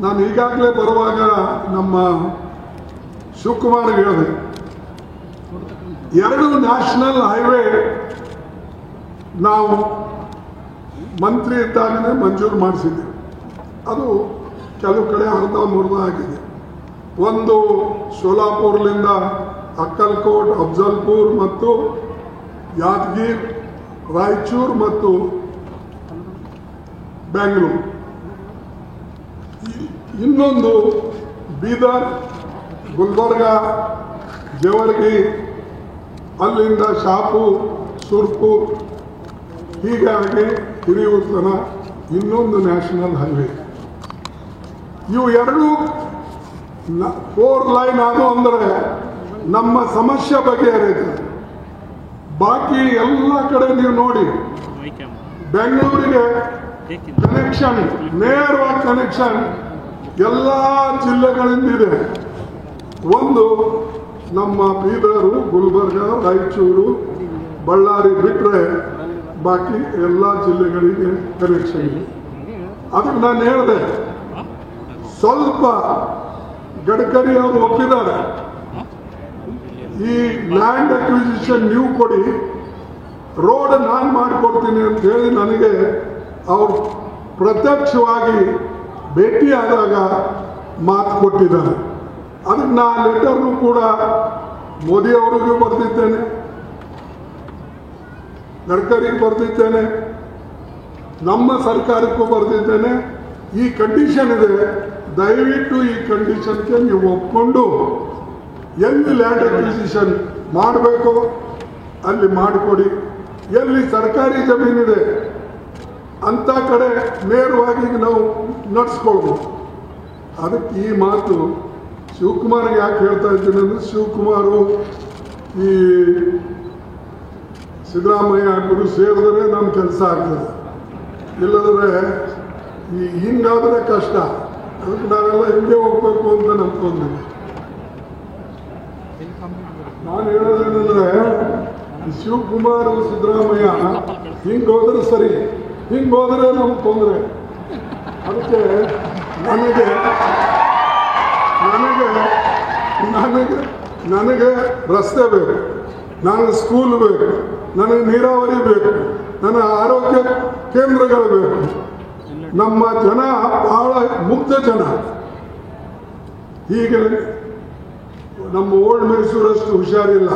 ನಾನು ಈಗಾಗಲೇ ಬರುವಾಗ ನಮ್ಮ ಶಿವಕುಮಾರ್ ಹೇಳಿದೆ, 2 ನ್ಯಾಷನಲ್ ಹೈವೇ ನಾವು ಮಂತ್ರಿ ಇದ್ದಾಗಲೇ ಮಂಜೂರು ಮಾಡಿಸಿದ್ದೀವಿ. ಅದು ಕೆಲವು ಕಡೆ ಅರ್ಧ ಮುರ್ಧ ಆಗಿದೆ. ಒಂದು ಸೋಲಾಪುರ್ಲಿಂದ ಅಕ್ಕಲ್ಕೋಟ್, ಅಫ್ಜಲ್ಪುರ್ ಮತ್ತು ಯಾದಗಿರ್, ರಾಯಚೂರು ಮತ್ತು ಬೆಂಗಳೂರು. ಇನ್ನೊಂದು ಬೀದರ್, ಗುಲ್ಬರ್ಗ, ಜೇವರ್ಗಿ, ಅಲ್ಲಿಂದ ಶಾಪುರ್, ಸುರ್ಪುರ್, ಹೀಗಾಗಿ ಹಿರಿಯೂರು ಇನ್ನೊಂದು ನ್ಯಾಷನಲ್ ಹೈವೇ. ಇವು 2 4 ಲೈನ್ ಅದು ಅಂದರೆ ನಮ್ಮ ಸಮಸ್ಯೆ ಬಗೆಹರಿಯುತ್ತದೆ. ಬಾಕಿ ಎಲ್ಲ ಕಡೆ ನೀವು ನೋಡಿ, ಬೆಂಗಳೂರಿಗೆ ಕನೆಕ್ಷನ್, ನೇರವಾಗಿ ಕನೆಕ್ಷನ್ ಎಲ್ಲ ಜಿಲ್ಲೆಗಳಿಂದ ಇದೆ. ಒಂದು ನಮ್ಮ ಬೀದರು, ಗುಲ್ಬರ್ಗ, ರಾಯಚೂರು, ಬಳ್ಳಾರಿ ಬಿಟ್ಟರೆ ಬಾಕಿ ಎಲ್ಲ ಜಿಲ್ಲೆಗಳಿಗೆ ಕನೆಕ್ಷನ್ ಇದೆ. ಅದಕ್ಕೆ ನಾನು ಹೇಳಿದೆ, ಸ್ವಲ್ಪ ಗಡ್ಕರಿ ಅವರು ಒಪ್ಪಿದ್ದಾರೆ, ಈ ಲ್ಯಾಂಡ್ ಅಕ್ವಿಸಿಷನ್ ನೀವು ಕೊಡಿ, ರೋಡ್ ನಾನು ಮಾಡಿಕೊಡ್ತೀನಿ ಅಂತ ಹೇಳಿ ನನಗೆ ಅವರು ಪ್ರತ್ಯಕ್ಷವಾಗಿ ಭೇಟಿಯಾದಾಗ ಮಾತು ಕೊಟ್ಟಿದ್ದಾರೆ. ಅದಕ್ಕೆ ನಾ ಲೆಟರ್ನು ಕೂಡ ಮೋದಿ ಅವರಿಗೂ ಬರೆದಿದ್ದೇನೆ, ಗಡ್ಕರಿಗೆ ಬರೆದಿದ್ದೇನೆ, ನಮ್ಮ ಸರ್ಕಾರಕ್ಕೂ ಬರೆದಿದ್ದೇನೆ. ಈ ಕಂಡೀಷನ್ ಇದೆ, ದಯವಿಟ್ಟು ಈ ಕಂಡೀಷನ್ಗೆ ನೀವು ಒಪ್ಕೊಂಡು ಎಲ್ಲಿ ಲ್ಯಾಂಡ್ ಅಕ್ವಿಸಿಷನ್ ಮಾಡಬೇಕು ಅಲ್ಲಿ ಮಾಡಿಕೊಡಿ. ಎಲ್ಲಿ ಸರ್ಕಾರಿ ಜಮೀನಿದೆ ಅಂಥ ಕಡೆ ನೇರವಾಗಿ ನಾವು ನಡೆಸ್ಕೊಳ್ಬೋದು. ಅದಕ್ಕೆ ಈ ಮಾತು ಶಿವಕುಮಾರ್ಗೆ ಯಾಕೆ ಹೇಳ್ತಾ ಇದ್ದೀನಿ ಅಂದರೆ, ಶಿವಕುಮಾರು ಈ ಸಿದ್ದರಾಮಯ್ಯ ಗುರು ಸೇರಿದ್ರೆ ನಮ್ಮ ಕೆಲಸ ಆಗ್ತದೆ, ಇಲ್ಲದ್ರೆ ಈ ಹಿಂಗಾದರೆ ಕಷ್ಟ. ಅದಕ್ಕೆ ನಾವೆಲ್ಲ ಹಿಂಗೆ ಹೋಗ್ಬೇಕು ಅಂತ ನಂಬ್ಕೊಂಡಿದ್ದೆ. ನಾನು ಹೇಳೋದೇನೆಂದರೆ, ಶಿವಕುಮಾರ್ ಸಿದ್ದರಾಮಯ್ಯ ಹಿಂಗೆ ಹೋದ್ರೆ ಸರಿ, ಹಿಂಗೆ ಹೋದರೆ ನಮ್ಗೆ ತೊಂದರೆ. ಅದಕ್ಕೆ ನನಗೆ ನನಗೆ ನನಗೆ ನನಗೆ ರಸ್ತೆ ಬೇಕು, ನನಗೆ ಸ್ಕೂಲ್ ಬೇಕು, ನನಗೆ ನೀರಾವರಿ ಬೇಕು, ನನಗೆ ಆರೋಗ್ಯ ಕೇಂದ್ರಗಳು ಬೇಕು. ನಮ್ಮ ಜನ ಬಹಳ ಮುಗ್ಧ ಜನ. ಹೀಗೆ ನಮ್ಮ ಓಲ್ಡ್ ಮೈಸೂರಷ್ಟು ಹುಷಾರಿಲ್ಲ.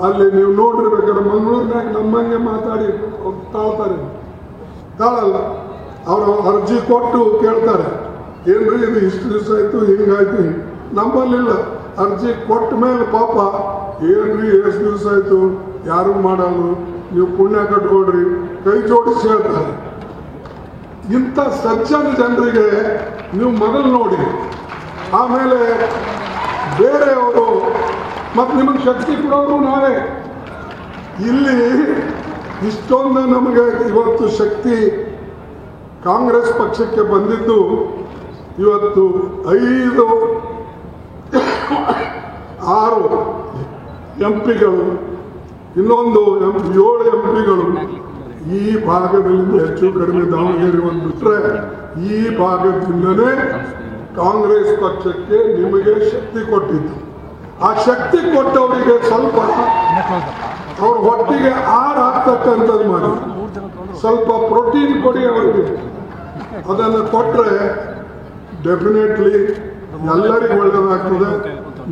ಅಲ್ಲಿ ನೀವು ನೋಡಿರ್ಬೇಕಾದ್ರೆ ಮಂಗಳೂರಿನಾಗ ನಮ್ಮಂಗೆ ಮಾತಾಡಿ ತಾಳ್ತಾರೆ, ತಾಳಲ್ಲ. ಅವರು ಅರ್ಜಿ ಕೊಟ್ಟು ಕೇಳ್ತಾರೆ, ಏನ್ರಿ ಇದು ಇಷ್ಟು ದಿವಸ ಆಯಿತು, ಹಿಂಗಾಯ್ತು. ನಮ್ಮಲ್ಲಿಲ್ಲ, ಅರ್ಜಿ ಕೊಟ್ಟ ಮೇಲೆ ಪಾಪ ಏನ್ರಿ ಎಷ್ಟು ದಿವಸ ಆಯಿತು, ಯಾರು ಮಾಡಲ್ಲ, ನೀವು ಪುಣ್ಯ ಕಟ್ಕೊಡ್ರಿ, ಕೈ ಜೋಡಿಸಿ ಹೇಳ್ತಾರೆ. ಇಂಥ ಸಜ್ಜನ ಜನರಿಗೆ ನೀವು ಮೊದಲು ನೋಡಿ, ಆಮೇಲೆ ಬೇರೆಯವರು ಮತ್ತು ನಿಮಗೆ ಶಕ್ತಿ ಕೊಡೋರು ನಾವೇ. ಇಲ್ಲಿ ಇಷ್ಟೊಂದು ನಮಗೆ ಇವತ್ತು ಶಕ್ತಿ ಕಾಂಗ್ರೆಸ್ ಪಕ್ಷಕ್ಕೆ ಬಂದಿದ್ದು, ಇವತ್ತು 5 6 ಎಂಪಿಗಳು, ಇನ್ನೊಂದು 7 ಎಂಪಿಗಳು ಈ ಭಾಗದಿಂದ ಹೆಚ್ಚು ಕಡಿಮೆ ದಾವಣಗೆರೆ ಒಂದು ಬಿಟ್ಟರೆ ಈ ಭಾಗದಿಂದನೇ ಕಾಂಗ್ರೆಸ್ ಪಕ್ಷಕ್ಕೆ ನಿಮಗೆ ಶಕ್ತಿ ಕೊಟ್ಟಿದ್ದು. ಆ ಶಕ್ತಿ ಕೊಟ್ಟವರಿಗೆ ಸ್ವಲ್ಪ ಅವ್ರ ಹೊಟ್ಟಿಗೆ ಆರು ಹಾಕ್ತಕ್ಕಂಥದ್ದು ಮಾಡಿ, ಸ್ವಲ್ಪ ಪ್ರೋಟೀನ್ ಕೊಡಿ ಅವರಿಗೆ. ಅದನ್ನು ಕೊಟ್ಟರೆ ಡೆಫಿನೆಟ್ಲಿ ಎಲ್ಲರಿಗೂ ಒಳ್ಳೆಯದಾಗ್ತದೆ.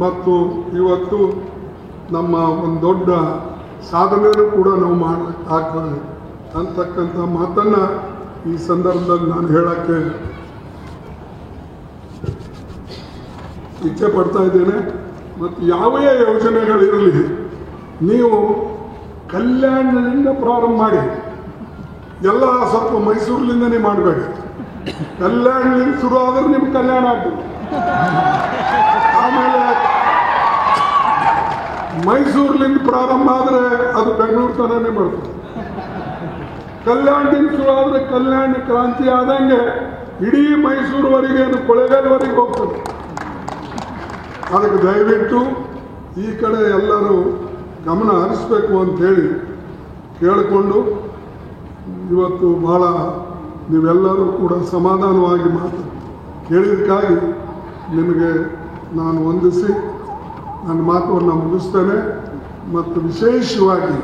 ಮತ್ತು ಇವತ್ತು ನಮ್ಮ ಒಂದು ದೊಡ್ಡ ಸಾಧನೆಯೂ ಕೂಡ ನಾವು ಆಗ್ತದೆ ಅಂತಕ್ಕಂಥ ಮಾತನ್ನು ಈ ಸಂದರ್ಭದಲ್ಲಿ ನಾನು ಹೇಳಕ್ಕೆ ಇಚ್ಛೆ ಪಡ್ತಾ ಇದ್ದೇನೆ. ಮತ್ತು ಯಾವುದೇ ಯೋಜನೆಗಳಿರಲಿ, ನೀವು ಕಲ್ಯಾಣದಿಂದ ಪ್ರಾರಂಭ ಮಾಡಿ, ಎಲ್ಲ ಸ್ವಲ್ಪ ಮೈಸೂರಿನಿಂದನೇ ಮಾಡಬೇಡಿ. ಕಲ್ಯಾಣದಿಂದ ಶುರು ಆದ್ರೆ ನಿಮ್ಗೆ ಕಲ್ಯಾಣ ಆಗ್ತದೆ, ಆಮೇಲೆ ಮೈಸೂರಿನಿಂದ ಪ್ರಾರಂಭ ಆದರೆ ಅದು ಬೆಂಗಳೂರು ತನನೇ ಬರ್ತದೆ. ಕಲ್ಯಾಣದಿಂದ ಶುರು ಆದರೆ ಕಲ್ಯಾಣ ಕ್ರಾಂತಿ ಆದಂಗೆ ಇಡೀ ಮೈಸೂರುವರೆಗೆ ಅದು ಕೊಳೆಗಾಲವರೆಗೆ ಹೋಗ್ತದೆ. ಅದಕ್ಕೆ ದಯವಿಟ್ಟು ಈ ಕಡೆ ಎಲ್ಲರೂ ಗಮನ ಹರಿಸಬೇಕು ಅಂತೇಳಿ ಕೇಳಿಕೊಂಡು, ಇವತ್ತು ಭಾಳ ನೀವೆಲ್ಲರೂ ಕೂಡ ಸಮಾಧಾನವಾಗಿ ಕೇಳಿದಕ್ಕಾಗಿ ನಿಮಗೆ ನಾನು ವಂದಿಸಿ ನನ್ನ ಮಾತನ್ನು ಮುಗಿಸ್ತೇನೆ. ಮತ್ತು ವಿಶೇಷವಾಗಿ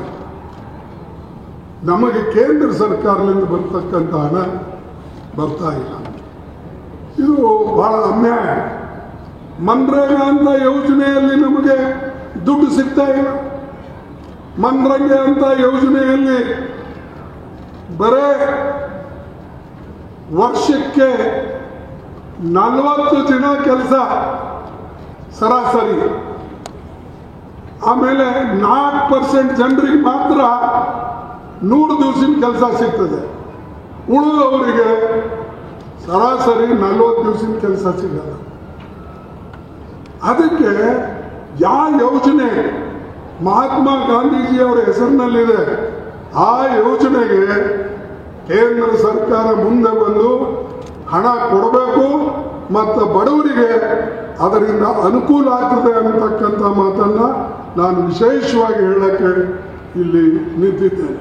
ನಮಗೆ ಕೇಂದ್ರ ಸರ್ಕಾರದಿಂದ ಬರ್ತಕ್ಕಂಥ ಹಣ ಬರ್ತಾ ಇಲ್ಲ. ಇದು ಬಹಳ ಅನ್ಯಾಯ. ಮನ್ರೇಗಾ ಅಂತ ಯೋಜನೆಯಲ್ಲಿ ನಮಗೆ ದುಡ್ಡು ಸಿಗ್ತಾ ಇಲ್ಲ. ಮನ್ರೇಗಾ ಅಂತ ಯೋಜನೆಯಲ್ಲಿ ಬರೇ ವರ್ಷಕ್ಕೆ 40 ದಿನ ಕೆಲಸ ಸರಾಸರಿ. ಆಮೇಲೆ 4% ಜನರಿಗೆ ಮಾತ್ರ 100 ದಿವಸಿನ ಕೆಲಸ ಸಿಗ್ತದೆ. ಉಳಿದವರಿಗೆ ಸರಾಸರಿ 40 ದಿವಸಿನ ಕೆಲಸ ಸಿಗಲ್ಲ. ಅದಕ್ಕೆ ಯಾವ ಯೋಜನೆ ಮಹಾತ್ಮ ಗಾಂಧೀಜಿಯವರ ಹೆಸರಿನಲ್ಲಿದೆ ಆ ಯೋಜನೆಗೆ ಕೇಂದ್ರ ಸರ್ಕಾರ ಮುಂದೆ ಬಂದು ಹಣ ಕೊಡಬೇಕು ಮತ್ತು ಬಡವರಿಗೆ ಅದರಿಂದ ಅನುಕೂಲ ಆಗ್ತದೆ ಅನ್ನತಕ್ಕಂಥ ಮಾತನ್ನು ನಾನು ವಿಶೇಷವಾಗಿ ಹೇಳಕ್ಕೆ ಇಲ್ಲಿ ನಿಂತಿದ್ದೇನೆ.